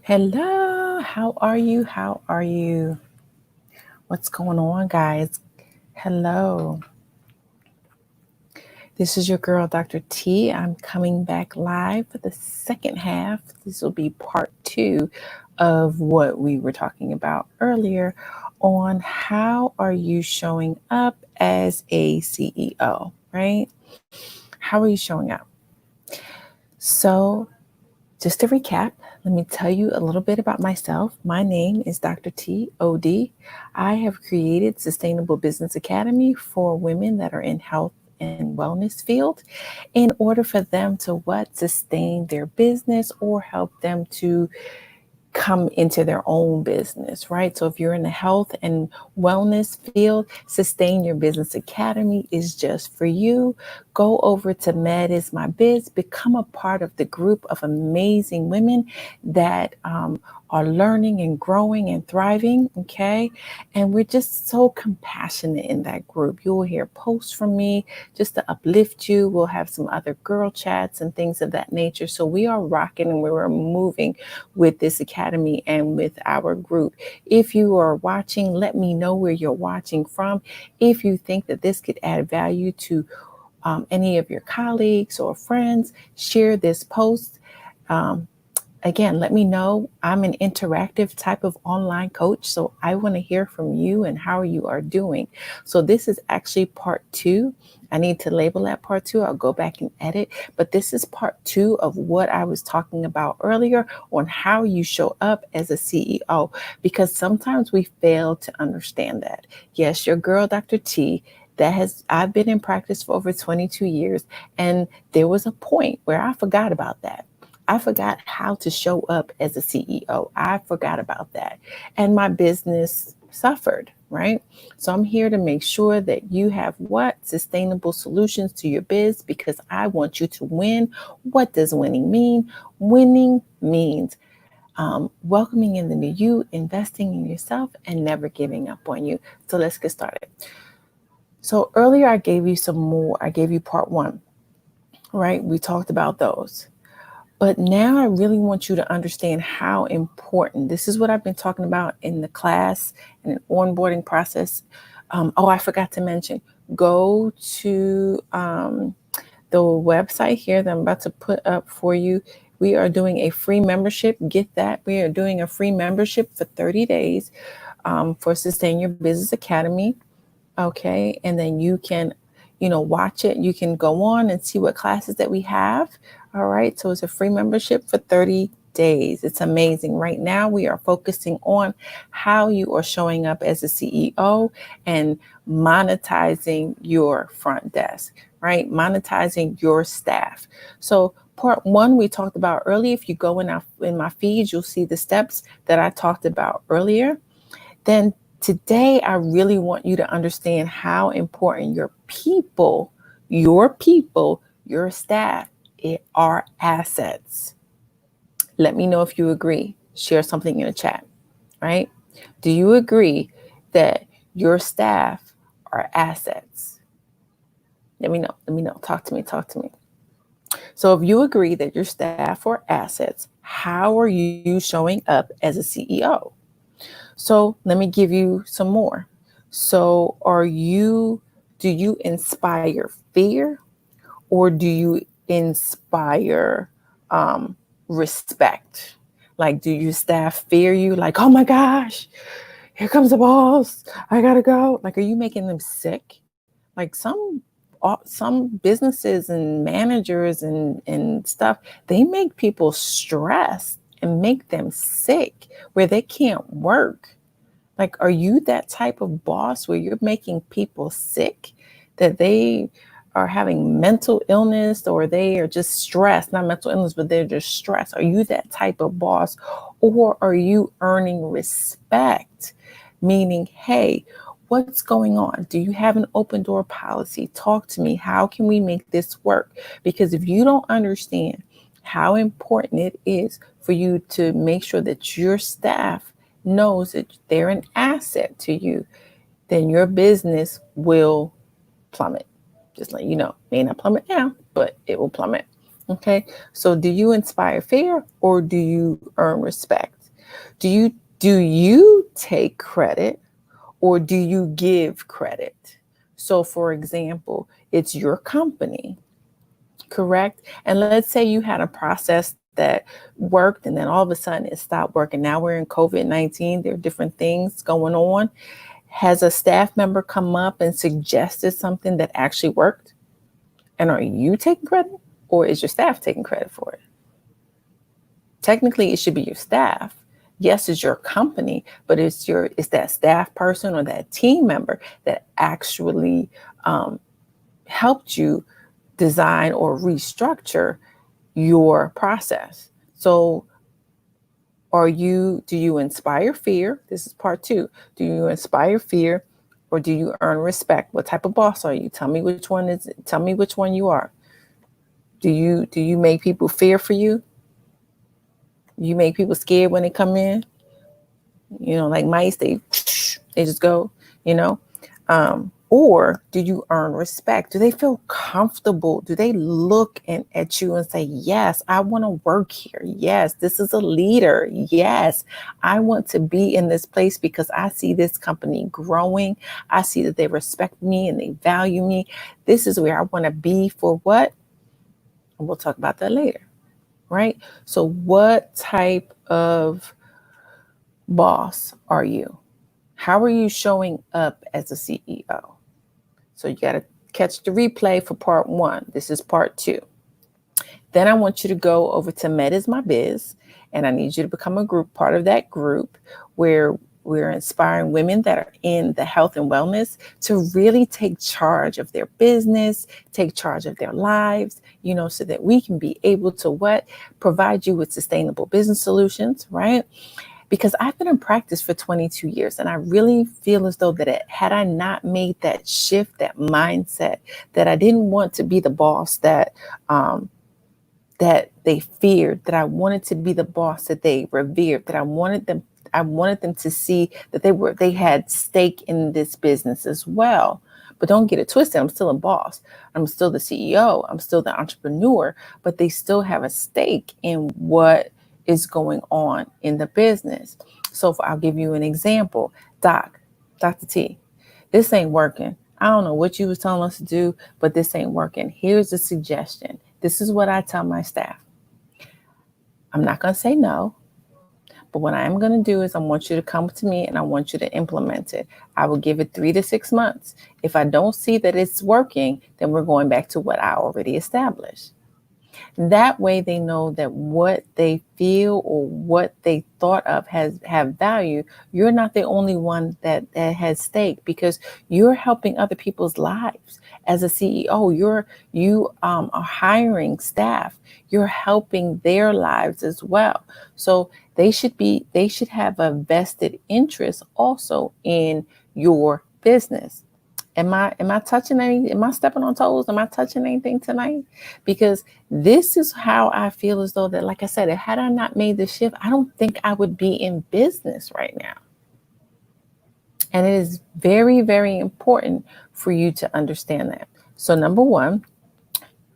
Hello, how are you? How are you? What's going on, guys? Hello, this is your girl, Dr. T. I'm coming back live for the second half. This will be part two of what we were talking about earlier on how are you showing up as a CEO, right? How are you showing up? So, just to recap, let me tell you a little bit about myself. My name is Dr. T. O.D. I have created Sustainable Business Academy for women that are in health and wellness field in order for them to sustain their business or help them to come into their own business, right? So if you're in the health and wellness field, Sustain Your Business Academy is just for you. Go over to Med is My Biz, become a part of the group of amazing women that are learning and growing and thriving, okay? And we're just so compassionate in that group. You will hear posts from me just to uplift you. We'll have some other girl chats and things of that nature. So we are rocking and we're moving with this academy and with our group. If you are watching, let me know where you're watching from. If you think that this could add value to any of your colleagues or friends, share this post. Um, Again, let me know. I'm an interactive type of online coach, so I want to hear from you and how you are doing. So this is actually part two. I need to label that part two. I'll go back and edit, but this is part two of what I was talking about earlier on how you show up as a CEO, because sometimes we fail to understand that. Yes, your girl, Dr. T, I've been in practice for over 22 years, and there was a point where I forgot about that. I forgot how to show up as a CEO. I forgot about that. And my business suffered, right? So I'm here to make sure that you have sustainable solutions to your biz because I want you to win. What does winning mean? Winning means welcoming in the new you, investing in yourself, and never giving up on you. So let's get started. So earlier I gave you some more. I gave you part one, right? We talked about those. But now I really want you to understand how important this is what I've been talking about in the class and an onboarding process. I forgot to mention, go to the website here that I'm about to put up for you. We are doing a free membership. Get that. We are doing a free membership for 30 days for Sustain Your Business Academy. Okay. And then you can, watch it. You can go on and see what classes that we have. All right. So it's a free membership for 30 days. It's amazing. Right now, we are focusing on how you are showing up as a CEO and monetizing your front desk, right? Monetizing your staff. So part one, we talked about earlier. If you go in my feeds, you'll see the steps that I talked about earlier. Then today, I really want you to understand how important your staff are assets. Let me know if you agree. Share something in the chat, right? Do you agree that your staff are assets? Let me know. Let me know. Talk to me. Talk to me. So if you agree that your staff are assets, how are you showing up as a CEO? So let me give you some more. So do you inspire fear or do you inspire respect? Like, do your staff fear you? Like, oh my gosh, here comes the boss. I gotta go. Like, are you making them sick? Like some businesses and managers and stuff, they make people stressed and make them sick where they can't work. Like, are you that type of boss where you're making people sick, that they are having mental illness or they are just stressed, not mental illness, but they're just stressed? Are you that type of boss? Or are you earning respect? Meaning, hey, what's going on? Do you have an open door policy? Talk to me. How can we make this work? Because if you don't understand how important it is for you to make sure that your staff knows that they're an asset to you, then your business will plummet. Just let you know, may not plummet now, but it will plummet. Okay. So do you inspire fear or do you earn respect? Do you take credit or do you give credit? So for example, it's your company, correct? And let's say you had a process that worked and then all of a sudden it stopped working. Now we're in COVID-19, there are different things going on. Has a staff member come up and suggested something that actually worked? And are you taking credit or is your staff taking credit for it? Technically, it should be your staff. Yes, it's your company, but it's that staff person or that team member that actually helped you design or restructure your process. So do you inspire fear? This is part two. Do you inspire fear or do you earn respect? What type of boss are you? Tell me which one you are. Do you make people fear for you? You make people scared when they come in? Like mice, they just go, you know. Or do you earn respect? Do they feel comfortable? Do they look at you and say, yes, I want to work here. Yes, this is a leader. Yes, I want to be in this place because I see this company growing. I see that they respect me and they value me. This is where I want to be for what? And we'll talk about that later, right? So what type of boss are you? How are you showing up as a CEO? So you got to catch the replay for part one. This is part two. Then I want you to go over to Med is My Biz, and I need you to become a part of that group where we're inspiring women that are in the health and wellness to really take charge of their business, take charge of their lives, so that we can be able to provide you with sustainable business solutions, right? Because I've been in practice for 22 years and I really feel as though that had I not made that shift, that mindset, that I didn't want to be the boss that they feared, that I wanted to be the boss that they revered, that I wanted them to see that they had stake in this business as well. But don't get it twisted. I'm still a boss. I'm still the CEO. I'm still the entrepreneur, but they still have a stake in what is going on in the business. So I'll give you an example. Dr. T, this ain't working. I don't know what you was telling us to do, but this ain't working. Here's a suggestion. This is what I tell my staff. I'm not going to say no, but what I am going to do is I want you to come to me and I want you to implement it. I will give it 3 to 6 months. If I don't see that it's working, then we're going back to what I already established. That way they know that what they feel or what they thought of have value. You're not the only one that has stake because you're helping other people's lives. As a CEO, you are hiring staff. You're helping their lives as well. So they should have a vested interest also in your business. Am I touching any? Am I stepping on toes? Am I touching anything tonight? Because this is how I feel as though that, like I said, had I not made the shift, I don't think I would be in business right now. And it is very, very important for you to understand that. So number one,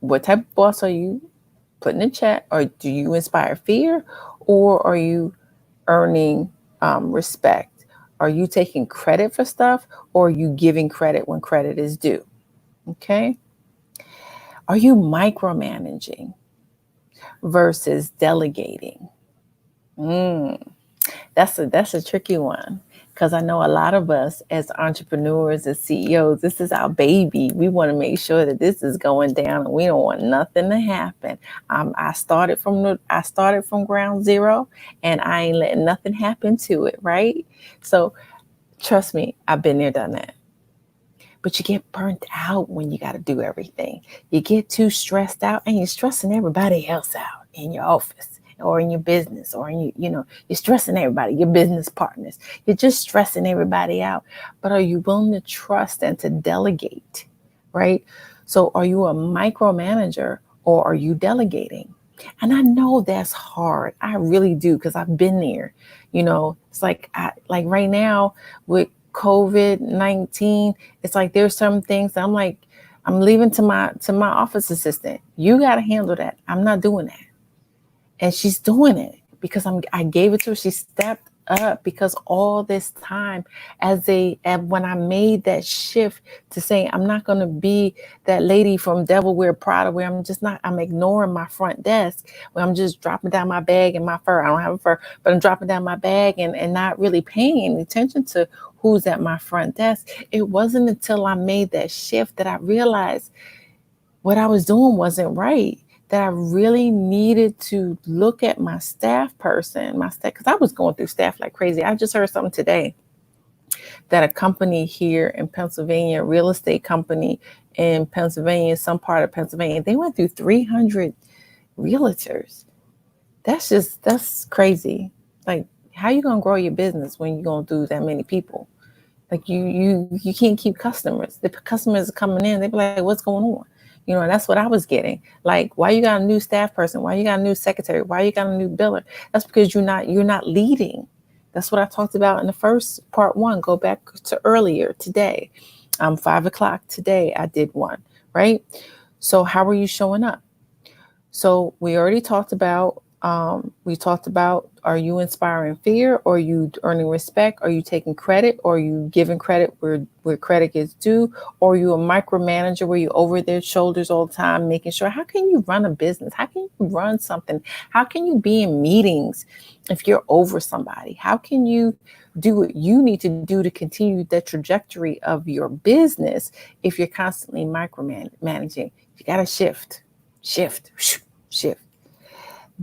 what type of boss are you? Put in the chat. Or do you inspire fear or are you earning respect? Are you taking credit for stuff or are you giving credit when credit is due? Okay. Are you micromanaging versus delegating? That's a tricky one because I know a lot of us as entrepreneurs, as CEOs, this is our baby. We want to make sure that this is going down and we don't want nothing to happen. I started from ground zero and I ain't letting nothing happen to it, right? So trust me, I've been there, done that. But you get burnt out when you got to do everything. You get too stressed out and you're stressing everybody else out in your office or in your business or you're stressing everybody, your business partners. You're just stressing everybody out. But are you willing to trust and to delegate, right? So are you a micromanager or are you delegating? And I know that's hard. I really do because I've been there. It's like right now with COVID-19, it's like there's some things I'm like, I'm leaving to my office assistant. You got to handle that. I'm not doing that. And she's doing it because I gave it to her. She stepped up because all this time when I made that shift to say, I'm not going to be that lady from Devil Wear Prada where I'm ignoring my front desk, where I'm just dropping down my bag and my fur. I don't have a fur, but I'm dropping down my bag and not really paying any attention to who's at my front desk. It wasn't until I made that shift that I realized what I was doing wasn't right, that I really needed to look at my staff, because I was going through staff like crazy. I just heard something today that a company here in Pennsylvania, a real estate company in Pennsylvania, some part of Pennsylvania, they went through 300 realtors. That's crazy. Like, how you going to grow your business when you're going through that many people? Like you can't keep customers. The customers are coming in. They be like, what's going on? And that's what I was getting. Like, why you got a new staff person? Why you got a new secretary? Why you got a new biller? That's because you're not leading. That's what I talked about in the first part one. Go back to earlier today. 5 o'clock today, I did one, right? So how are you showing up? So we already talked about, are you inspiring fear, or are you earning respect? Are you taking credit, or are you giving credit where credit is due? Or are you a micromanager where you're over their shoulders all the time, making sure, how can you run a business? How can you run something? How can you be in meetings if you're over somebody? How can you do what you need to do to continue the trajectory of your business if you're constantly micromanaging? You got to shift.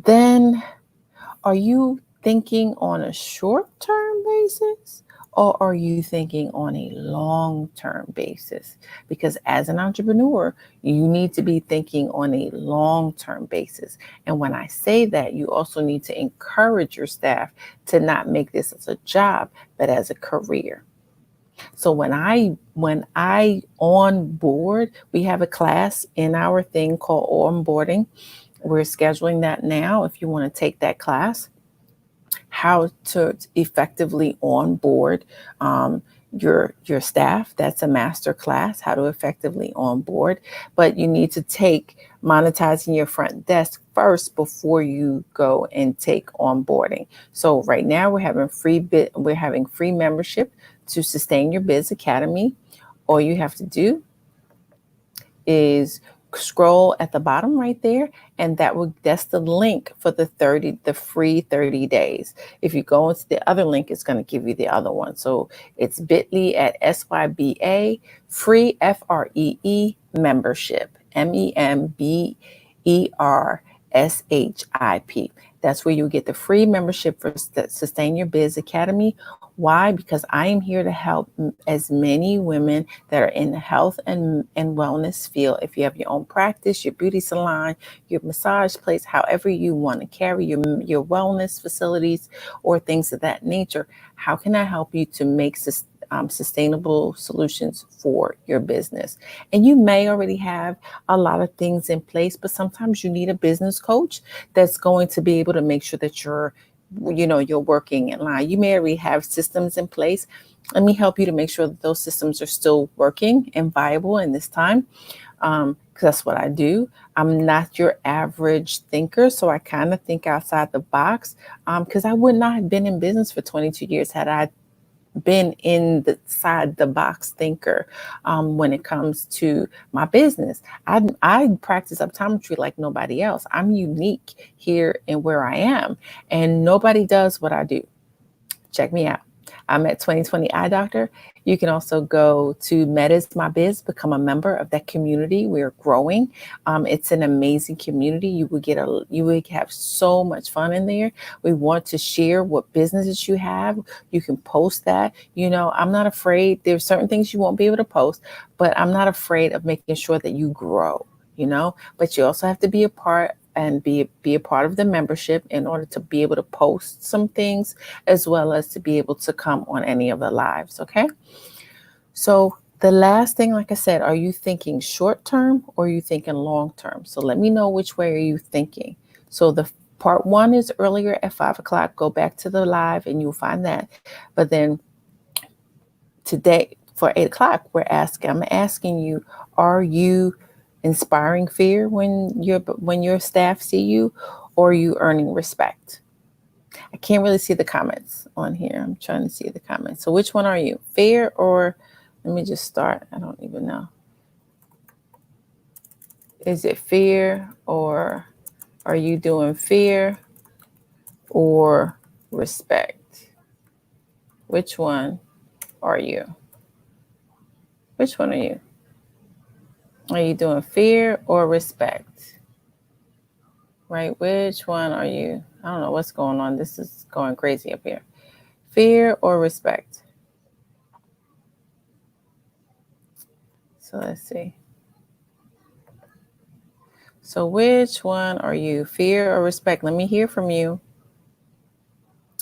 Then, are you thinking on a short-term basis, or are you thinking on a long-term basis? Because as an entrepreneur, you need to be thinking on a long-term basis. And when I say that, you also need to encourage your staff to not make this as a job, but as a career. So when I onboard, we have a class in our thing called onboarding. We're scheduling that now. If you want to take that class, how to effectively onboard your staff. That's a master class, how to effectively onboard. But you need to take monetizing your front desk first before you go and take onboarding. So right now we're having free membership to Sustain Your Biz Academy. All you have to do is scroll at the bottom right there, and that's the link for the free 30 days. If you go into the other link, it's going to give you the other one. So it's bit.ly at SYBA free FREE membership, MEMBERSHIP. That's where you get the free membership for Sustain Your Biz Academy. Why? Because I am here to help as many women that are in the health and wellness field. If you have your own practice, your beauty salon, your massage place, however you want to carry your wellness facilities or things of that nature, how can I help you to make sustainable solutions for your business? And you may already have a lot of things in place, but sometimes you need a business coach that's going to be able to make sure that you're working in line. You may already have systems in place. Let me help you to make sure that those systems are still working and viable in this time. Because that's what I do. I'm not your average thinker, so I kind of think outside the box. Because I would not have been in business for 22 years had I been in the box thinker when it comes to my business. I practice optometry like nobody else. I'm unique here and where I am, and nobody does what I do. Check me out. I'm at 2020 Eye Doctor. You can also go to Meta's My Biz, become a member of that community. We're growing. It's an amazing community. You would have so much fun in there. We want to share what businesses you have. You can post that. I'm not afraid. There's certain things you won't be able to post, but I'm not afraid of making sure that you grow, but you also have to be a part and be a part of the membership in order to be able to post some things, as well as to be able to come on any of the lives. Okay. So the last thing, like I said, are you thinking short term or are you thinking long term? So let me know which way are you thinking. So the part one is earlier at 5 o'clock. Go back to the live and you'll find that. But then today, for 8 o'clock, I'm asking you, are you inspiring fear when your staff see you, or are you earning respect? I can't really see the comments on here. I'm trying to see the comments. So which one are you? Fear, or let me just start. I don't even know. Is it fear, or are you doing fear or respect? Which one are you? Which one are you? Are you doing fear or respect? Right? Which one are you? I don't know what's going on. This is going crazy up here. Fear or respect? So let's see. So which one are you? Fear or respect? Let me hear from you.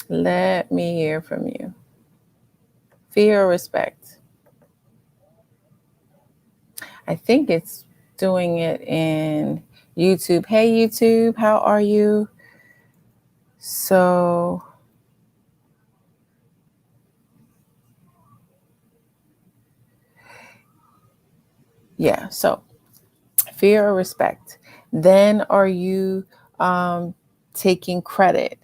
Let me hear from you. Fear or respect? I think it's doing it in YouTube. Hey, YouTube, how are you? So, yeah, so fear or respect. Then are you taking credit,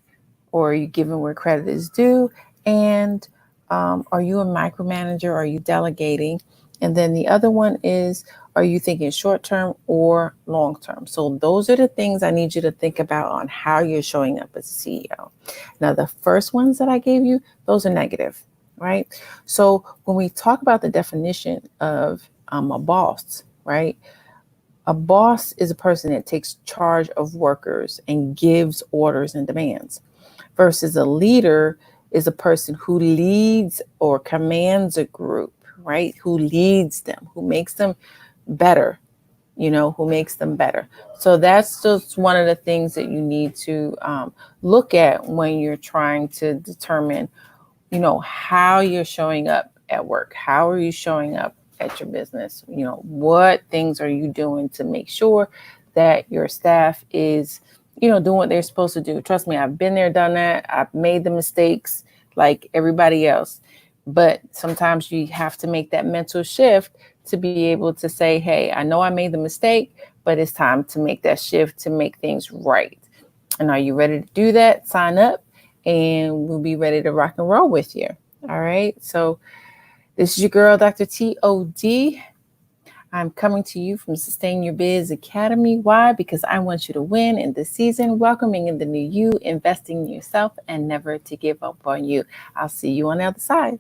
or are you giving where credit is due? And are you a micromanager? Are you delegating? And then the other one is, are you thinking short term or long term? So those are the things I need you to think about on how you're showing up as a CEO. Now, the first ones that I gave you, those are negative, right? So when we talk about the definition of a boss, right? A boss is a person that takes charge of workers and gives orders and demands, versus a leader is a person who leads or commands a group, right? Who leads them, who makes them better, who makes them better. So that's just one of the things that you need to look at when you're trying to determine, how you're showing up at work. How are you showing up at your business? What things are you doing to make sure that your staff is, doing what they're supposed to do? Trust me, I've been there, done that. I've made the mistakes like everybody else. But sometimes you have to make that mental shift to be able to say, hey, I know I made the mistake, but it's time to make that shift to make things right. And are you ready to do that? Sign up and we'll be ready to rock and roll with you. All right. So this is your girl, Dr. T.O.D. I'm coming to you from Sustain Your Biz Academy. Why? Because I want you to win in this season, welcoming in the new you, investing in yourself, and never to give up on you. I'll see you on the other side.